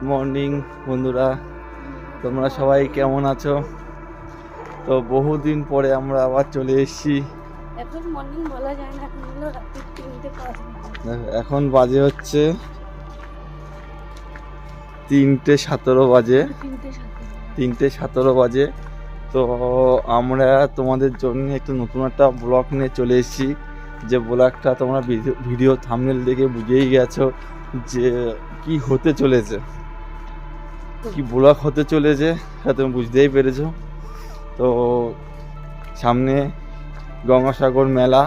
Morning বন্ধুরা, তোমরা সবাই কেমন আছো? তো বহুদিন পরে আমরা আবার চলে এসেছি। এখন মর্নিং বলা যায় না, এখন হলো রাত্রি 3টে বাজে। এখন বাজে হচ্ছে 3:17 বাজে। 3:17 বাজে। তো আমরা তোমাদের জন্য একটু নতুন একটা ব্লগ নিয়ে চলে এসেছি। যে ব্লগটা তোমরা ভিডিও থাম্বনেল দেখে বুঝেই গেছো যে কি হতে চলেছে, কি ব্লগ হতে চলেছে সেটা তুমি বুঝতেই পেরেছো। তো সামনে গঙ্গাসাগর মেলা।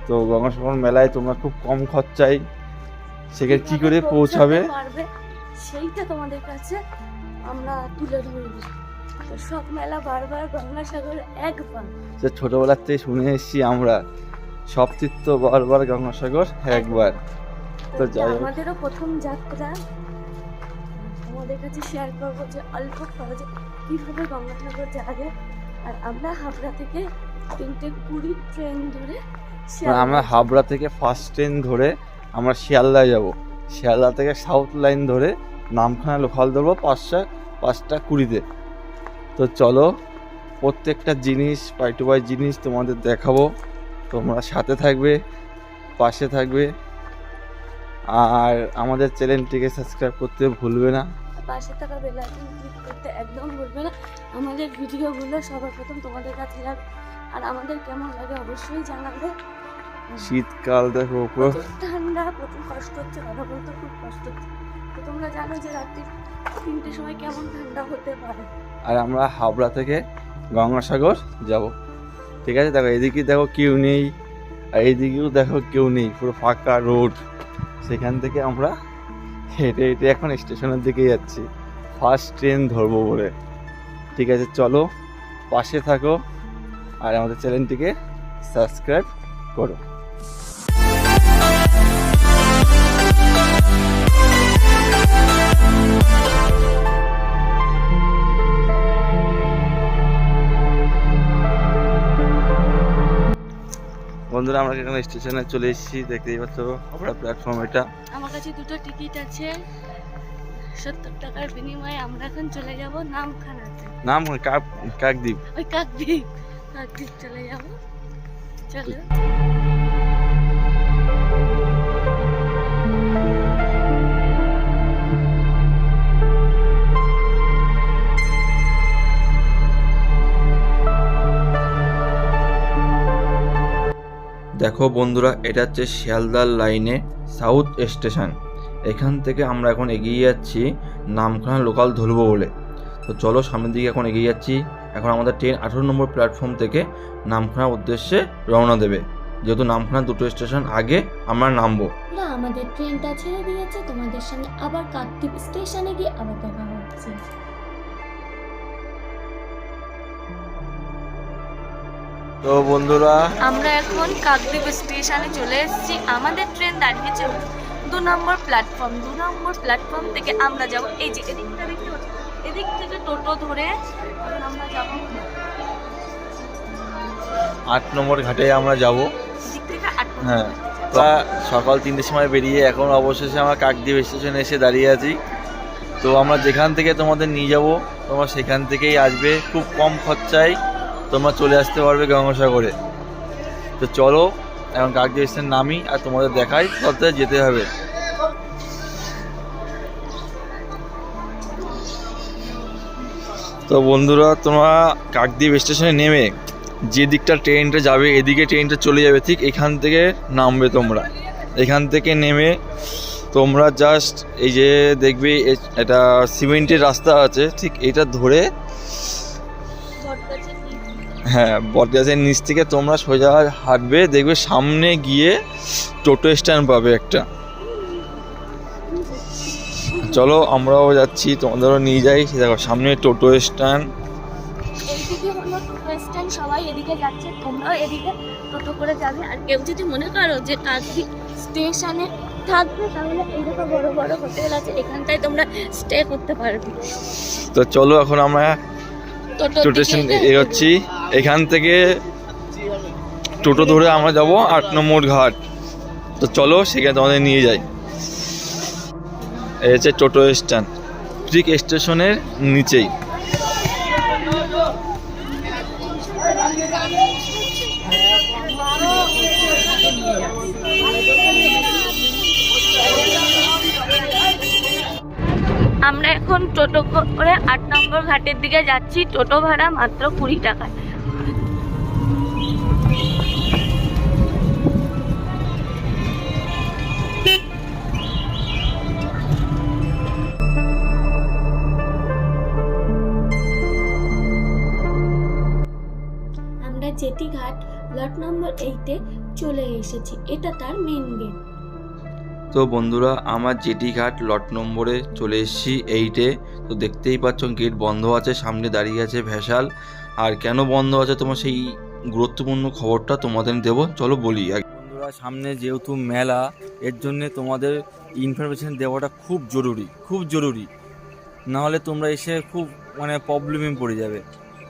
তো গঙ্গাসাগর মেলায় তোমরা খুব কম খরচায় সেখানে কী করে পৌঁছাবে সেইটা তোমাদের কাছে আমরা তুলে ধরব। তো সব মেলা বারবার, গঙ্গাসাগর একবার। যে ছোটোবেলার থেকে শুনে এসেছি আমরা, সব তীর্থ বারবার, গঙ্গাসাগর একবার। তো যাই হোক, আমাদেরও প্রথম যাত্রা তোমাদের কাছে শেয়ার করবো যে অল্প খরচে কীভাবে গঙ্গাসাগর যাওয়া যায়। আর আমরা হাবড়া থেকে 3:20 ট্রেন ধরে আমরা হাবড়া থেকে ফার্স্ট ট্রেন ধরে আমরা শিয়ালদায় যাব। শিয়ালদা থেকে সাউথ লাইন ধরে নামখানা লোকাল ধরবো 5:20-তে। তো চলো, প্রত্যেকটা জিনিস পাই টু পাই জিনিস তোমাদের দেখাবো। তোমরা সাথে থাকবে, পাশে থাকবে, আর আমাদের চ্যানেলটিকে সাবস্ক্রাইব করতে ভুলবে না। পাশে থাকা বেল আইকন ক্লিক করতে একদম ভুলবে না। আমাদের ভিডিওগুলো সবার প্রথম তোমাদের কাছে যাবে। আর আমাদের কেমন লাগে অবশ্যই জানাবে। শীতকাল দেখো, ঠান্ডা, প্রচুর কষ্ট হচ্ছে, কথা বলতে খুব কষ্ট হচ্ছে। তো তোমরা জানো যে রাত্রি 3টের সময় কেমন ঠান্ডা হতে পারে। আর আমরা হাবড়া থেকে গঙ্গাসাগর যাব। ঠিক আছে, দেখো এদিকে দেখো কেউ নেই, আর এইদিকেও দেখো কেউ নেই, পুরো ফাঁকা রোড। সেখান থেকে আমরা হেঁটে হেঁটে এখন স্টেশনের দিকে যাচ্ছি, ফার্স্ট ট্রেন ধরবো বলে। ঠিক আছে, চলো পাশে থাকো আর আমাদের চ্যানেলটিকে সাবস্ক্রাইব করো। বন্ধুরা, আমরা এখানে স্টেশনে চলে এসেছি, দেখতেই পাচ্ছ হাবড়া প্ল্যাটফর্ম। এটা আমার কাছে 2টো টিকিট আছে, 70 টাকার বিনিময়ে আমরা এখন চলে যাব নামখানাতে। নাম কাকদ্বীপ। ওই কাকদ্বীপ চলে যাব। চলো। দেখো বন্ধুরা, এটা হচ্ছে শিয়ালদার লাইনে সাউথ স্টেশন। এখান থেকে আমরা এখন এগিয়ে যাচ্ছি নামখানা লোকাল ধরবো বলে। তো চলো সামনের দিকে এখন এগিয়ে যাচ্ছি। এখন আমাদের ট্রেন 18 নম্বর প্ল্যাটফর্ম থেকে নামখানার উদ্দেশ্যে রওনা দেবে। যেহেতু নামখানার 2টো স্টেশন আগে আমরা নামবো। না, আমাদের ট্রেনটা ছেড়ে দিয়েছে, তোমাদের সামনে আবার কাকদ্বীপ স্টেশনে গিয়ে আবার দেখা হচ্ছে। তো বন্ধুরা, আমরা এখন কাকদ্বীপ স্টেশনে চলে এসেছি। আমাদের ট্রেন দাঁড়িয়েছে 2 নম্বর প্ল্যাটফর্ম। 2 নম্বর প্ল্যাটফর্ম থেকে আমরা যাব এই যে এদিকটা দেখতে পাচ্ছি, এদিক থেকে টোটো ধরে আমরা যাব 8 নম্বর ঘাটে আমরা যাব। এদিক থেকে 8 নম্বর। হ্যাঁ, সকাল 3টের সময় বেরিয়ে এখন অবশেষে আমরা কাকদ্বীপ স্টেশনে এসে দাঁড়িয়ে আছি। তো আমরা যেখান থেকে তোমাদের নিয়ে যাব, তোমরা সেখান থেকেই আসবে। খুব কম খরচায় তোমরা চলে আসতে পারবে গঙ্গাসাগরে। তো চলো এখন কাকদ্বীপ স্টেশন নামি আর তোমাদের দেখাই কোথাতে যেতে হবে। তো বন্ধুরা, তোমরা কাকদ্বীপ স্টেশনে নেমে যে দিকটা ট্রেনটা যাবে এদিকে ট্রেনটা চলে যাবে, ঠিক এখান থেকে নামবে তোমরা। এখান থেকে নেমে তোমরা জাস্ট এই যে দেখবে এটা সিমেন্টের রাস্তা আছে, ঠিক এটা ধরে, হ্যাঁ বটগাছের নিচ থেকে তোমরা সোজা হাঁটবে, দেখবে সামনে গিয়ে টোটো স্ট্যান্ড পাবে একটা। চলো আমরাও যাচ্ছি, তোমাদেরও নিয়ে যাই। দেখো সামনে টোটো স্ট্যান্ড। এইদিকে হলো টোটো স্ট্যান্ড, সবাই এদিকে যাচ্ছে, তোমরাও এদিকে টোটো করে যাবে। আর কেউ যদি মনে করো যে কাকদ্বীপ স্টেশনে থাকবে, তাহলে এইরকম বড় বড় হোটেল আছে, এখানটায় তোমরা স্টে করতে পারবে। তো চলো এখন আমরা টোটো স্ট্যান্ড এগোচ্ছি। এখান থেকে টোটো ধরে আমরা যাব 8 নম্বর ঘাট। তো চলো সেখানে তোমাদের নিয়ে যাই। এই হচ্ছে টোটো স্ট্যান্ড, ঠিক স্টেশনের নিচেই। আমরা এখন টোটো করে 8 নম্বর ঘাটের দিকে যাচ্ছি। টোটো ভাড়া মাত্র 20 টাকায়। আমরা জেটি ঘাট লট নম্বর 8-এ চলে এসেছি। এটা তার মেন গেট। তো বন্ধুরা, আমার জেটি ঘাট লট নম্বরে চলে এসেছি 8-এ। তো দেখতেই পাচ্ছ গেট বন্ধ আছে, সামনে দাঁড়িয়ে আছে ভ্যাসাল। আর কেন বন্ধ আছে তোমার সেই গুরুত্বপূর্ণ খবরটা তোমাদের দেবো, চলো বলি। বন্ধুরা, সামনে যেহেতু মেলা, এর জন্যে তোমাদের ইনফরমেশন দেওয়াটা খুব জরুরি, খুব জরুরি। নাহলে তোমরা এসে খুব প্রবলেমে পড়ে যাবে।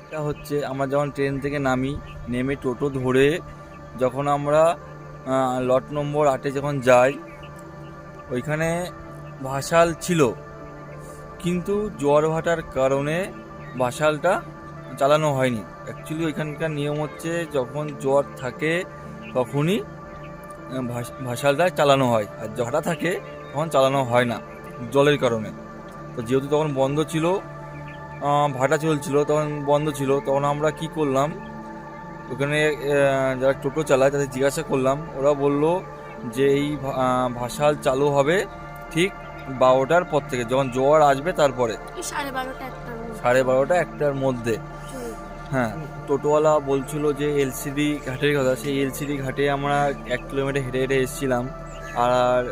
এটা হচ্ছে আমরা যখন ট্রেন থেকে নেমে টোটো ধরে যখন আমরা লট নম্বর 8-এ যখন যাই, ওইখানে ভাসাল ছিল, কিন্তু জোয়ার ভাটার কারণে ভাসালটা চালানো হয়নি। অ্যাকচুয়ালি ওইখানকার নিয়ম হচ্ছে যখন জোয়ার থাকে তখনই ভাসালটা চালানো হয়, আর ভাটা থাকে তখন চালানো হয় না জলের কারণে। তো যেহেতু তখন বন্ধ ছিল, ভাটা চলছিল, তখন বন্ধ ছিল, তখন আমরা কি করলাম, ওখানে যারা টোটো চালায় তাদের জিজ্ঞাসা করলাম। ওরা বলল যে এই ভাসাল চালু হবে ঠিক 12টার পর থেকে, যখন জোয়ার আসবে তারপরে 12:30 1টার মধ্যে। হ্যাঁ, টোটোওয়ালা বলছিল যে এলসিডি ঘাটের কথা। সেই এলসিডি ঘাটে আমরা 1 কিলোমিটার হেঁটে হেঁটে এসেছিলাম। আর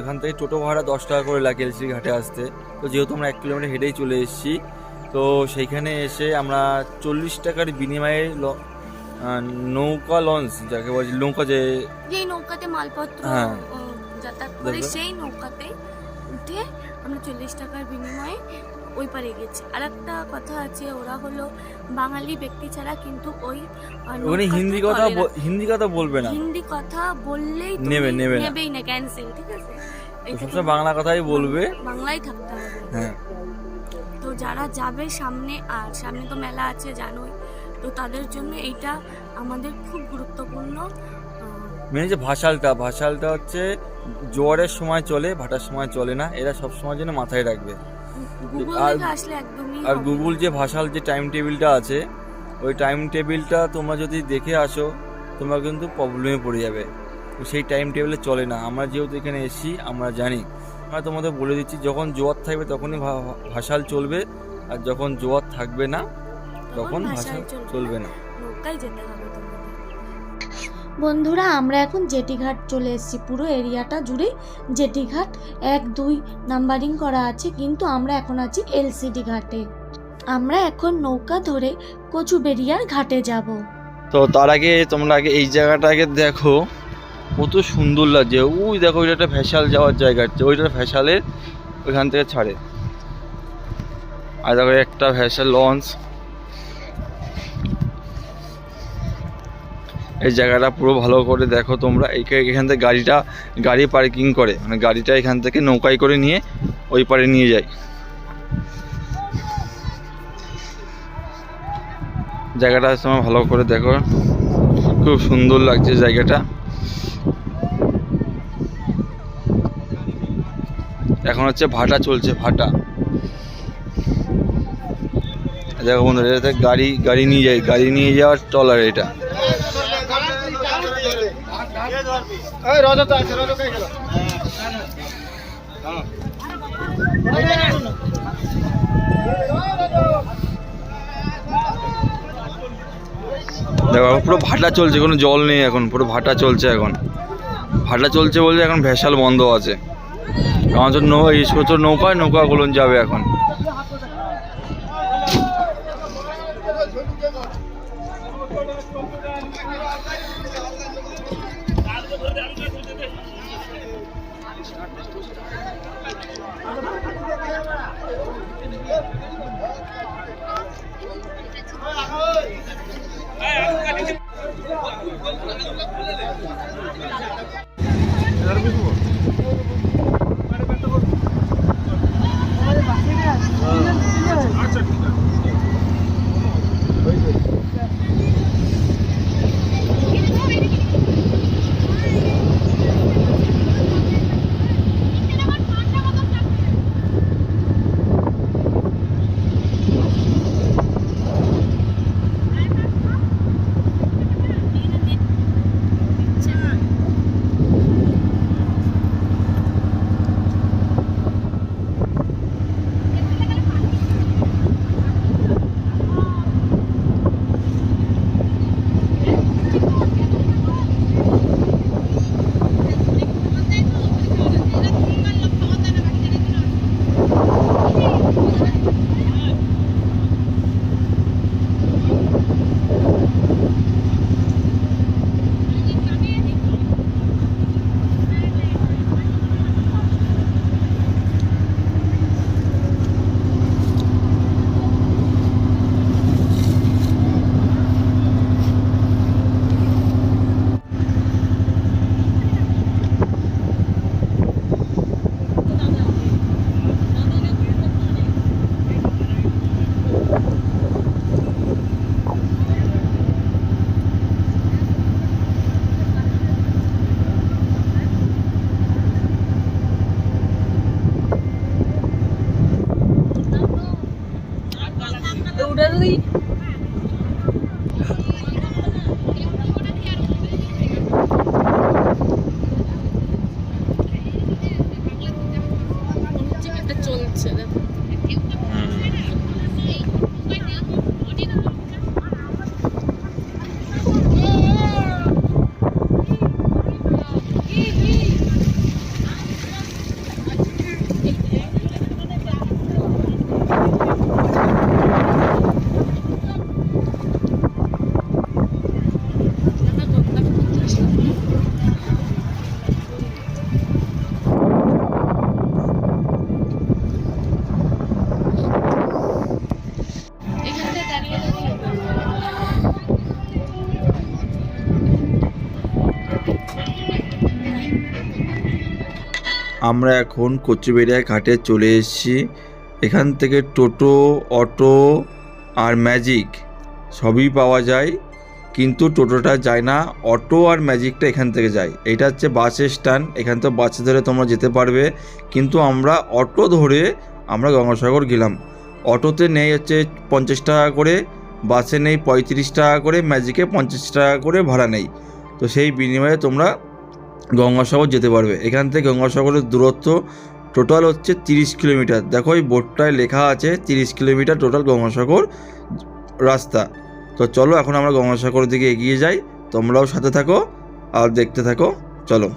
এখান থেকে টোটো ভাড়া 10 টাকা করে লাগে এলসিডি ঘাটে আসতে। তো যেহেতু আমরা 1 কিলোমিটার হেঁটেই চলে এসেছি, তো সেইখানে এসে আমরা 40 টাকার বিনিময়ে নৌকা লঞ্চ, যাকে বলছি নৌকা, যেই নৌকাতে মালপত্র যাতায়াত করে, সেই নৌকাতে উঠে আমরা 40 টাকার বিনিময়ে ওই পারে গেছি। আর একটা কথা আছে, ওরা হলো বাঙালি ব্যক্তি ছাড়া কিন্তু ওই হিন্দি কথা বলবে না। হিন্দি কথা বললেই নেবেই না, ক্যান্সেল। ঠিক আছে, সবসময় বাংলা কথাই বলবে, বাংলাই থাকতে হবে। হ্যাঁ, তো যারা যাবে সামনে, আর সামনে তো মেলা আছে জানোই, তো তাদের জন্য এইটা আমাদের খুব গুরুত্বপূর্ণ। মেন যে ভাসালটা হচ্ছে জোয়ারের সময় চলে, ভাটার সময় চলে না। এরা সব সময় জন্য মাথায় রাখবে। আর গুগল যে ভাসাল যে টাইম টেবিলটা আছে, ওই টাইম টেবিলটা তোমরা যদি দেখে আসো, তোমরা কিন্তু প্রবলেমে পড়ে যাবে। তো সেই টাইম টেবিলে চলে না। আমরা যেহেতু এখানে এসেছি, আমরা জানি। আমরা তোমাদের বলে দিচ্ছি, যখন জোয়ার থাকবে তখনই ভাসাল চলবে, আর যখন জোয়ার থাকবে না তখন ভাসাল চলবে না। নৌকায় যেতে হবে তোমাদের। বন্ধুরা, আমরা এখন জেটি ঘাট চলে এসেছি। পুরো এরিয়াটা জুড়ে জেটি ঘাট 1, 2 নাম্বারিং করা আছে, কিন্তু আমরা এখন আছি এলসিডি ঘাটে। আমরা এখন নৌকা ধরে কচুবেড়িয়ার ঘাটে যাব। তো তার আগে তোমরা এই জায়গাটাকে দেখো, কত সুন্দর লাগছে। ওই দেখো, ওইটা একটা ভ্যাসাল যাওয়ার জায়গা আছে, ওইটা ভ্যাসালের ওইখান থেকে ছাড়ে। আর দেখো একটা ভ্যাসাল লঞ্চ। এই জায়গাটা পুরো ভালো করে দেখো তোমরা। এখান থেকে গাড়ি পার্কিং করে, গাড়িটা এখান থেকে নৌকায় করে নিয়ে ওই পারে নিয়ে যায়। জায়গাটা তোমরা ভালো করে দেখো, খুব সুন্দর লাগছে জায়গাটা। এখন হচ্ছে ভাটা চলছে, ভাটা। দেখো বন্ধুরা, এটাতে গাড়ি নিয়ে যাওয়ার ট্রলার এটা। দেখো পুরো ভাটা চলছে, কোনো জল নেই এখন, পুরো ভাটা চলছে এখন। ভাটা চলছে বলতে এখন ভ্যাসাল বন্ধ আছে, কারণ এই ছোট নৌকাগুলো যাবে এখন। চলছে দেখো। আমরা এখন কচুবেড়িয়া ঘাটে চলে এসেছি। এখান থেকে টোটো, অটো আর ম্যাজিক সবই পাওয়া যায়, কিন্তু টোটোটা যায় না, অটো আর ম্যাজিকটা এখান থেকে যায়। এটা হচ্ছে বাস স্ট্যান্ড, এখান থেকে বাসে ধরে তোমরা যেতে পারবে, কিন্তু আমরা অটো ধরে আমরা গঙ্গাসাগর গেলাম। অটোতে নেই হচ্ছে 50 টাকা করে, বাসে নেই 35 টাকা করে, ম্যাজিকে 50 টাকা করে ভাড়া নেই। তো সেই বিনিময়ে তোমরা গঙ্গাসাগর যেতে পারবে। এখান থেকে গঙ্গাসাগরের দূরত্ব টোটাল হচ্ছে 30 কিলোমিটার। দেখো এই বোর্ডটায় লেখা আছে 30 কিলোমিটার টোটাল গঙ্গাসাগর রাস্তা। তো চলো এখন আমরা গঙ্গাসাগরের দিকে এগিয়ে যাই, তোমরাও সাথে থাকো আর দেখতে থাকো, চলো।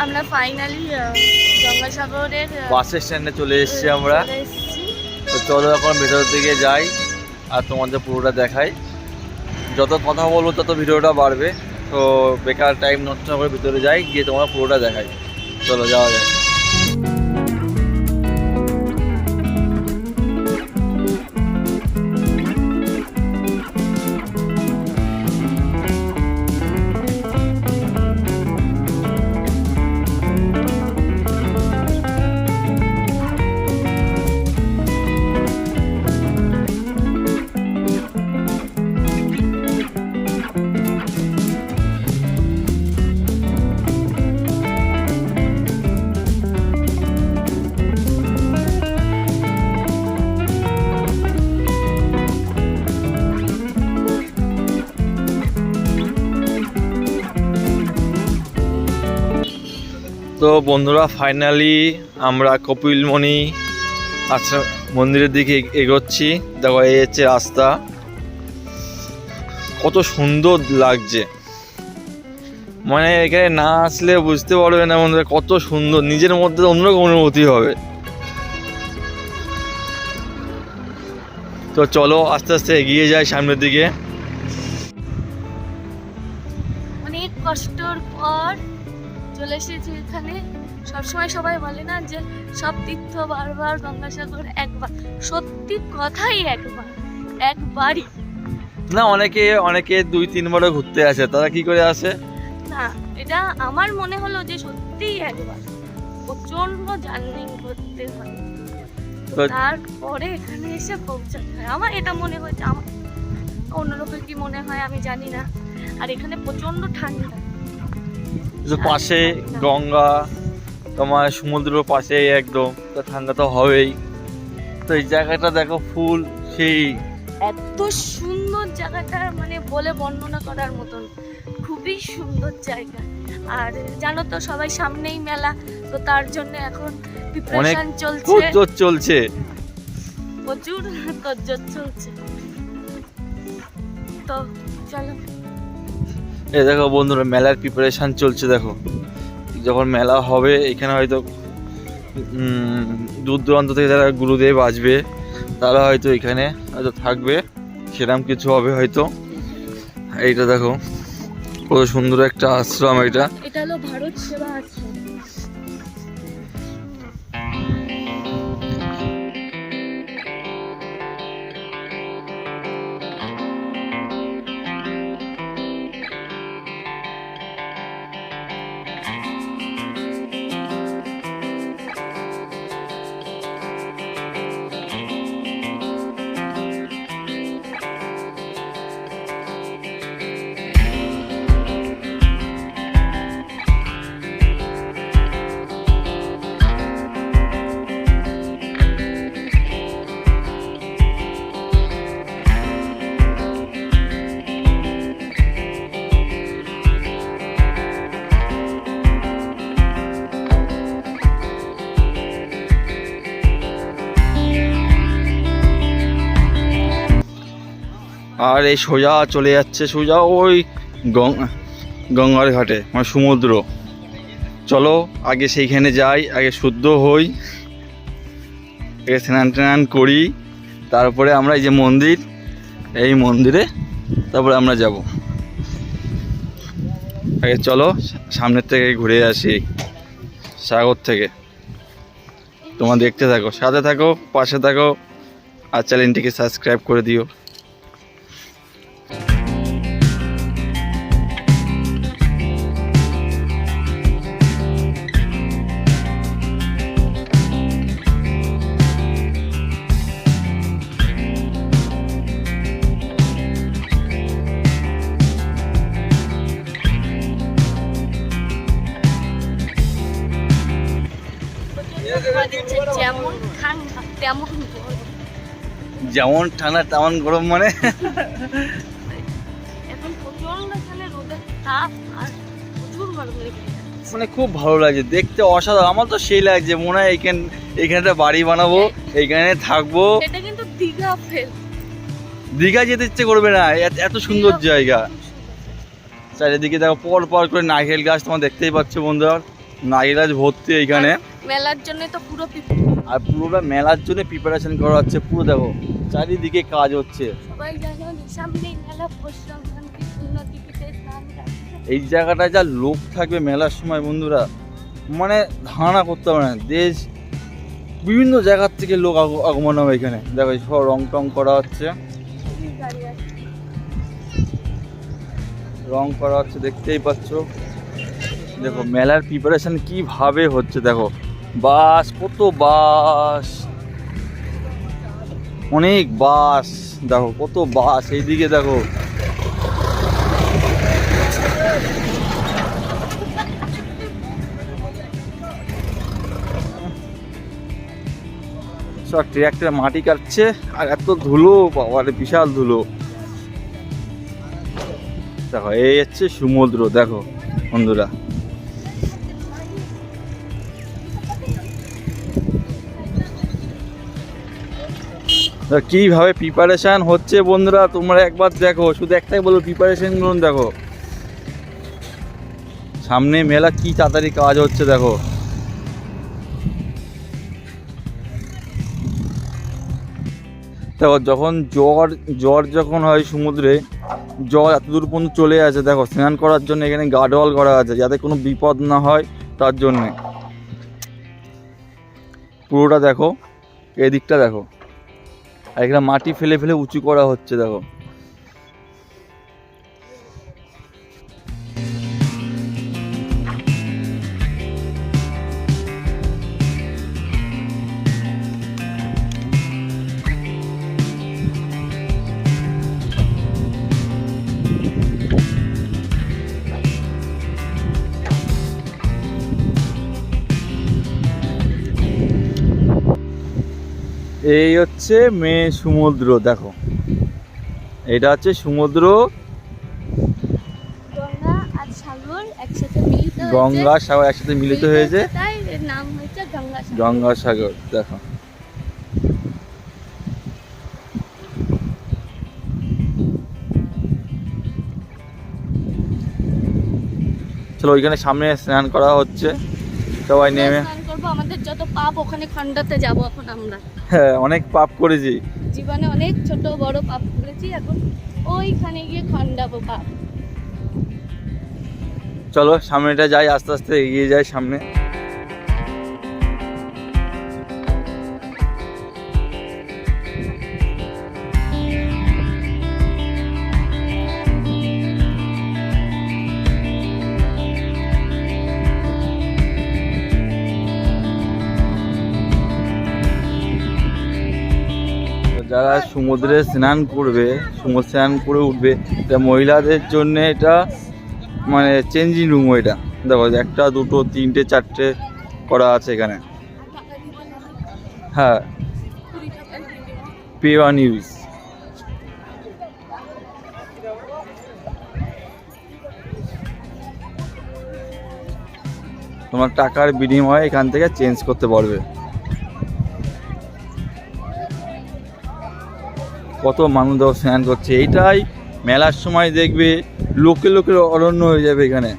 আমরা ফাইনালি গঙ্গাসাগরের বাস স্ট্যান্ডে চলে এসেছি আমরা। চলে এসেছি। তো চলো এখন ভেতর দিকে যাই আর তোমাদের পুরোটা দেখাই। যত কথা বলবো তত ভিডিওটা বাড়বে, তো বেকার টাইম নষ্ট করে ভিতরে যাই, গিয়ে তোমার পুরোটা দেখাই। চলো যাওয়া যায়। তো বন্ধুরা ফাইনালি আমরা কপিলমণি আচ্ছা মন্দিরের দিকে এগোচ্ছি। দেখো এই হচ্ছে রাস্তা, কত সুন্দর লাগছে, মানে এখানে না আসলে বুঝতে পারবে না বন্ধুরা কত সুন্দর, নিজের মধ্যে অন্যরকম অনুভূতি হবে। তো চলো আস্তে আস্তে এগিয়ে যাই সামনের দিকে। অনেক কষ্টর পর চলে এসেছি এখানে। সবসময় সবাই বলে না যে সব তীর্থ বারবার, গঙ্গাসাগর একবার, সত্যি কথাই একবারই না, অনেকে 2-3 বারও ঘুরতে আসে, তারা কি করে আসে না, এটা আমার মনে হলো যে সত্যিই একবার। প্রচন্ড জার্নি করতে হয়, তারপরে এখানে এসে পৌঁছাতে হয়। আমার এটা মনে হয়েছে, আমার অন্য লোকের কি মনে হয় আমি জানি না। আর এখানে প্রচন্ড ঠান্ডা, পাশে গঙ্গা, তোমার সমুদ্র পাশে একদম, তো ঠান্ডা তো হবেই। তো এই জায়গাটা দেখো, ফুল সেই এত সুন্দর জায়গাটা, মানে বলে বর্ণনা করার মতন, খুবই সুন্দর জায়গা। আর জানো তো সবাই সামনেই মেলা, তো তার জন্য এখন প্রিপারেশন চলছে, চলছে প্রচুর তোড়জোড় চলছে। তো চলো। এই দেখো বন্ধুরা, মেলার প্রিপারেশন চলছে। দেখো যখন মেলা হবে এখানে হয়তো দূর দূরান্ত থেকে যারা গুরুদেব আসবে তারা হয়তো এখানে হয়তো থাকবে, সেরকম কিছু হবে হয়তো। এইটা দেখো কত সুন্দর একটা আশ্রম। এটা হলো ভারত সেবা আশ্রম। আর এই সোজা চলে যাচ্ছে, সোজা ওই গঙ্গার ঘাটে, মানে সমুদ্র। চলো আগে সেইখানে যাই, আগে শুদ্ধ হই, আগে স্নান টান করি, তারপরে আমরা এই যে মন্দির, এই মন্দিরে তারপরে আমরা যাব। আগে চলো সামনের থেকে ঘুরে আসি, সাগর থেকে। তোমরা দেখতে থাকো, সাথে থাকো, পাশে থাকো, আর চ্যানেলটিকে সাবস্ক্রাইব করে দিও। যেমন ঠান্ডা তেমন গরম। যেমন ঠান্ডা তেমন গরম, মানে এখন প্রচন্ড এখানে রোদের তাপ আর প্রচুর গরম লেগে যাচ্ছে। মানে খুব ভালো লাগছে দেখতে, অসাধারণ। আমার তো সেই লাগছে, মনে হয় এইখানটা বাড়ি বানাবো, এইখানে থাকবো। এটা কিন্তু দীঘা ফেল, দীঘা যেতে ইচ্ছে করবে না, এত সুন্দর জায়গা। চারিদিকে দেখো পর পর করে নারকেল গাছ, তোমার দেখতেই পাচ্ছ বন্ধুরা, নারকেল গাছ ভর্তি এইখানে। মেলার জন্য তো পুরো আর পুরোটা মেলার জন্য প্রিপারেশন করা হচ্ছে। পুরো দেখো চারিদিকে কাজ হচ্ছে। সবাই জানো সামনেই মেলা, পশ্চিম নদীতে স্নান করতে। এই জায়গাটায় যা লোক থাকবে মেলার সময় বন্ধুরা, মানে ধারণা করতে পারে না। দেশ বিভিন্ন জায়গার থেকে লোক আগমন হবে এখানে। দেখো সব রং টং করা হচ্ছে, রং করা হচ্ছে, দেখতেই পাচ্ছ। দেখো মেলার প্রিপারেশন কিভাবে হচ্ছে। দেখো বাস, কত বাস, অনেক বাস। দেখো কত বাস, এইদিকে দেখো। সব ট্রাক্টরে মাটি কাটছে, আর এত ধুলো, বাবা বিশাল ধুলো। দেখো এই হচ্ছে সমুদ্র, দেখো বন্ধুরা। কিভাবে প্রিপারেশন হচ্ছে বন্ধুরা, তোমরা একবার দেখো। শুধু একটাই বলবো, প্রিপারেশন গুলো দেখো। সামনে মেলা কি তাড়াতাড়ি কাজ হচ্ছে দেখো। দেখো যখন জ্বর যখন হয় সমুদ্রে, জল এত দূর পর্যন্ত চলে আসে। দেখো স্নান করার জন্য এখানে গার্ডওয়াল করা আছে, যাতে কোনো বিপদ না হয় তার জন্যে। পুরোটা দেখো, এদিকটা দেখো, আর এখানে মাটি ফেলে ফেলে উঁচু করা হচ্ছে। দেখো এই হচ্ছে মেন সমুদ্র। দেখো এটা হচ্ছে সমুদ্র, গঙ্গা আর সাগর একসাথে মিলিত হয়েছে। গঙ্গা সাগর একসাথে মিলিত হয়েছে, তাই এর নাম হয়েছে গঙ্গা সাগর। গঙ্গা সাগর। দেখো চলো ওইখানে সামনে স্নান করা হচ্ছে, সবাই নেমে। স্নান করবো, আমাদের যত পাপ ওখানে খণ্ডাতে যাব এখন আমরা। হ্যাঁ, অনেক পাপ করেছি জীবনে, অনেক ছোট বড় পাপ করেছি, এখন ওইখানে গিয়ে খণ্ডাবো পাপ। চলো সামনেটা যাই, আস্তে আস্তে এগিয়ে যাই সামনে। যারা সমুদ্রে স্নান করবে, সমুদ্র স্নান করে উঠবে, এটা মহিলাদের জন্য এটা মানে চেঞ্জিং রুম। এটা দেখো, একটা দুটো তিনটে চারটে করা আছে এখানে। হ্যাঁ, পে ওয়ান ইউজ। তোমার টাকার বিনিময়ে এখান থেকে চেঞ্জ করতে পারবে। কত মানুষ স্নান করছে, এইটাই মেলার সময় দেখবে লোকে লোকের অরণ্য হয়ে যাবে এখানে।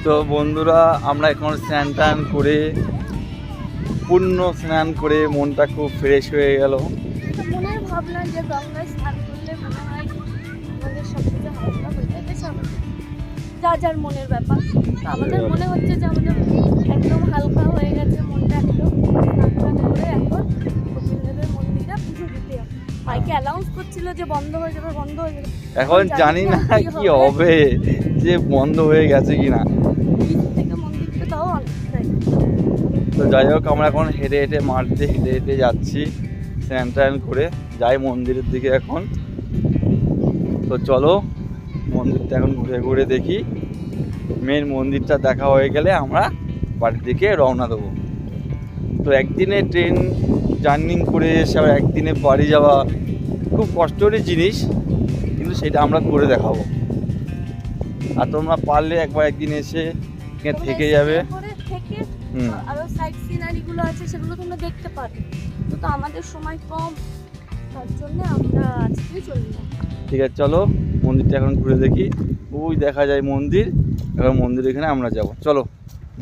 তো বন্ধুরা, আমরা এখন স্নান টান করে, পূর্ণ স্নান করে মনটা খুব ফ্রেশ হয়ে গেল। মনের ভাবনা যে গঙ্গায় স্নান করলে মনে হয় আমাদের সব কিছু হালকা হয়ে যায়, বেশ যা যার মনের ব্যাপার। তো আমাদের মনে হচ্ছে যে আমাদের একদম হালকা হয়ে গেছে মনটা, একদম স্নান টান করে এখন গোবিন্দদেবের মন্দিরে পুজো দিতে হবে। মাইকে অ্যানাউন্স করছিল যে বন্ধ হয়ে যাবে, বন্ধ হয়ে যাবে। এখন জানি না কি হবে, যে বন্ধ হয়ে গেছে কিনা। থেকে মন্দিরটা তাও অনেকটাই। তো যাই হোক, আমরা এখন হেঁটে হেঁটে মাঠ দিয়ে হেঁটে হেঁটে যাচ্ছি স্নান টান করে, যাই মন্দিরের দিকে এখন। তো চলো মন্দিরটা এখন ঘুরে ঘুরে দেখি। মেন মন্দিরটা দেখা হয়ে গেলে আমরা বাড়ির দিকে রওনা দেবো। তো একদিনে ট্রেন জার্নি করে এসে আবার একদিনে বাড়ি যাওয়া খুব কষ্টেরই জিনিস, কিন্তু সেটা আমরা করে দেখাবো। আর তোমরা পারলে একবার একদিন এসে এখানে থেকে যাবে। আরো সাইড সিনারি গুলো আছে, সেগুলো তোমরা দেখতে পারবে। তো আমাদের সময় কম, তার জন্য আমরা আজকেই চলে যাব। ঠিক আছে, চলো মন্দিরটা এখন ঘুরে দেখি। ওই দেখা যায় মন্দির, এখন মন্দির এখানে আমরা যাব। চলো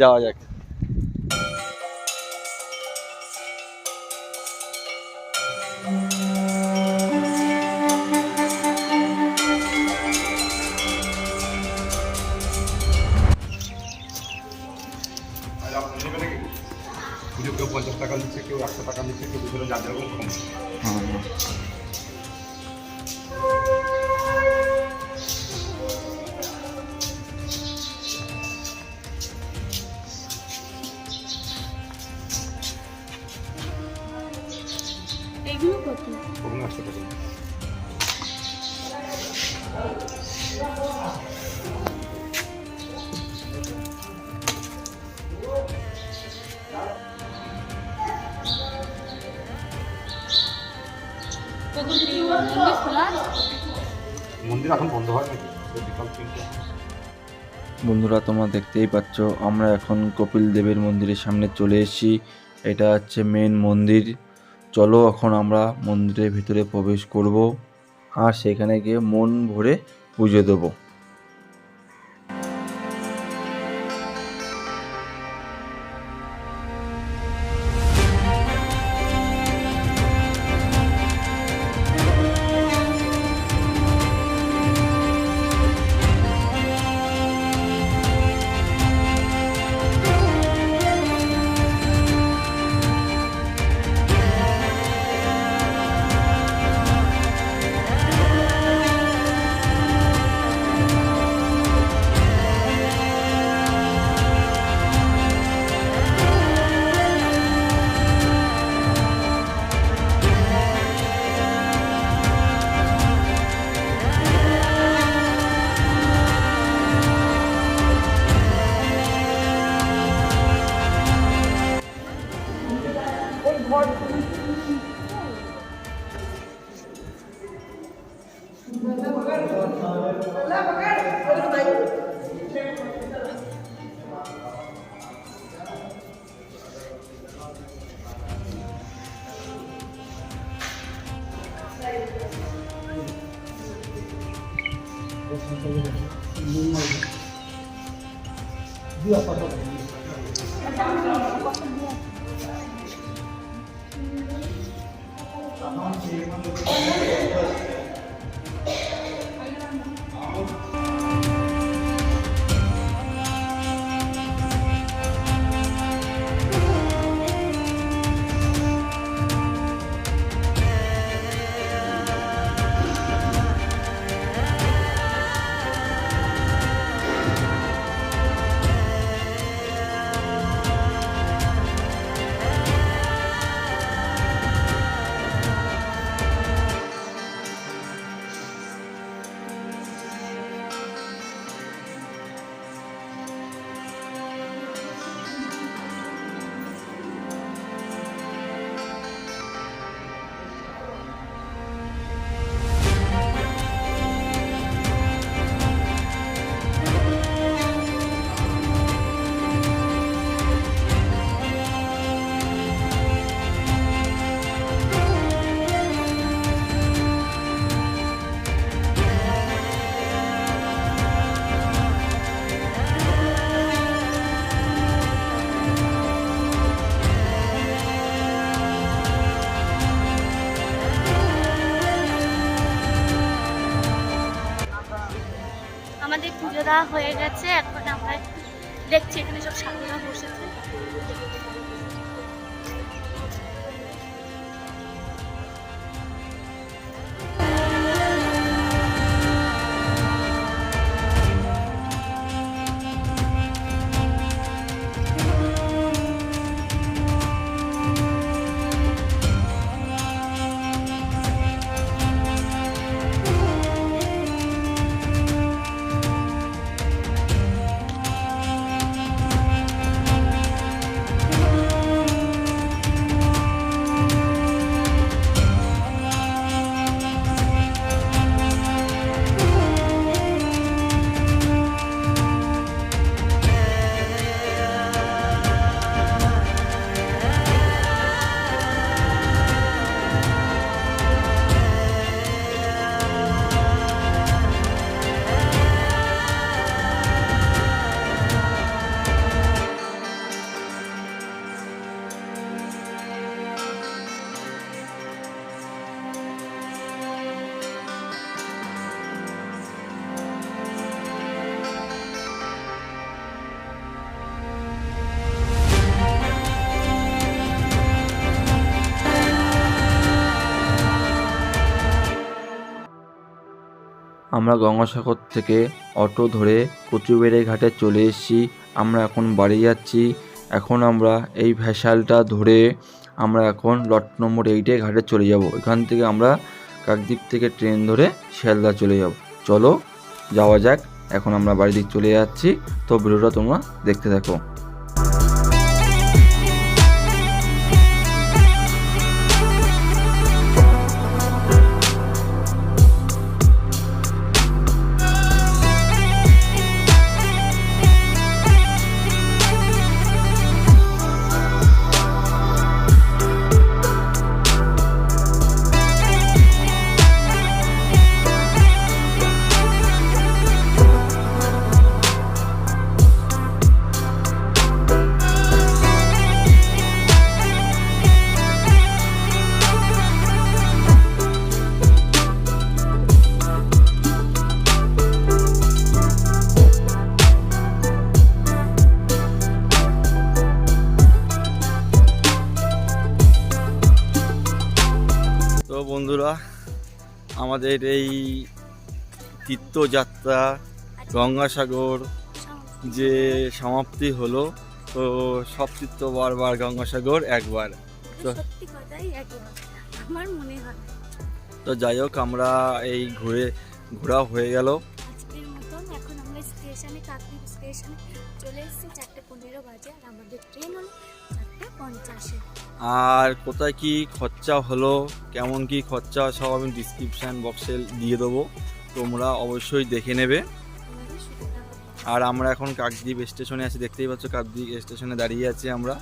যাওয়া যাক। কেউ 50 টাকা নিচ্ছে, কেউ 100 টাকা নিচ্ছে, কেউ 200 যার যেরকম কম। এগুলো কত? ওগুলো 100 টাকা। মন্দির এখন বন্ধ হয় নাকি? বিকাল 3টা। বন্ধুরা, তোমরা দেখতেই পাচ্ছ আমরা এখন কপিল দেবের মন্দিরের সামনে চলে এসেছি। এটা হচ্ছে মেন মন্দির। চলো এখন আমরা মন্দিরের ভিতরে প্রবেশ করব আর সেখানে গিয়ে মন ভরে পুজো দেবো। আমাদের পুজো দেওয়া হয়ে গেছে, এখন আমরা দেখছি এখানে সব সাধুরা বসেছে। আমরা গঙ্গাসাগর থেকে অটো ধরে কচুবেড়ে ঘাটে চলে এসেছি। আমরা এখন বাড়ি যাচ্ছি। এখন আমরা এই ভ্যাসালটা ধরে আমরা এখন লট নম্বর 8-এ ঘাটে চলে যাব। এখান থেকে আমরা কাকদ্বীপ থেকে ট্রেন ধরে শিয়ালদা চলে যাব। চলো যাওয়া যাক। এখন আমরা বাড়ির দিকে চলে যাচ্ছি, তো ভিডিওটা তোমরা দেখতে থাকো। বন্ধুরা, আমাদের এই তীর্থযাত্রা গঙ্গাসাগর যে সমাপ্তি হলো, তো সব তীর্থ বারবার, গঙ্গাসাগর একবার। তো সত্যি কথাই একবার আমার মনে হয়। তো যাই হোক, আমরা এই ঘোরা হয়ে গেল। আজকের মতন এখন আমরা স্টেশনে, কাকদ্বীপ স্টেশনে চলে এসেছি। 4:15 বাজে আর আমাদের ট্রেন হলো 4:50-এ। আর কোথায় কি খরচা হলো, কেমন কি খরচা, সব আমি ডিসক্রিপশান বক্সে দিয়ে দেবো, তোমরা অবশ্যই দেখে নেবে। আমাদের সুবিধা হবে। আর আমরা এখন কাকদ্বীপ স্টেশনে আছি, দেখতেই পাচ্ছ কাকদ্বীপ স্টেশনে দাঁড়িয়ে আছি আমরা।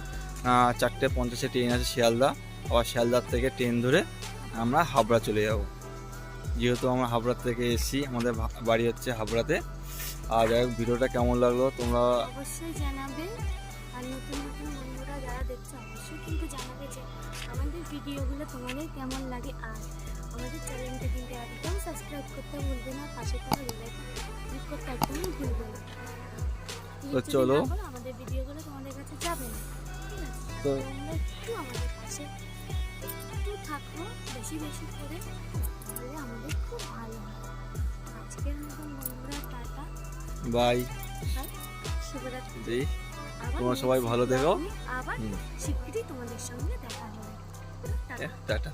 4:50 ট্রেন আছে শিয়ালদা, আবার শিয়ালদার থেকে ট্রেন ধরে আমরা হাবড়া চলে যাব। যেহেতু আমরা হাবড়া থেকে এসেছি, আমাদের বাড়ি হচ্ছে হাবড়াতে। আর যাই হোক, ভিডিওটা কেমন লাগলো তোমরা অবশ্যই জানাবে। আর নতুন নতুন বন্ধুরা যারা দেখছে অবশ্যই কিন্তু জানাবে যে আমাদের ভিডিওগুলো তোমাদের কেমন লাগে। আর আমাদের চ্যানেলটা কিন্তু একদম সাবস্ক্রাইব করতে ভুলবে না, পাশে থাকা বেল আইকন ক্লিক করতে একদমই ভুলবে না। তো চলো। আমাদের ভিডিওগুলো তোমাদের কাছে যাবে না, ঠিক আছে? তো তোমরা একটু আমাদের পাশে একটু থাকো, বেশি বেশি করে, তাহলে আমাদের খুব ভালো হয়। আজকের মতন বন্ধুরা টাটা, বাই। শুভরাত্রি। জি, আবার তোমরা সবাই ভালো থেকো। আবার শিগগিরই তোমাদের সঙ্গে দেখা হবে। টাটা। টাটা।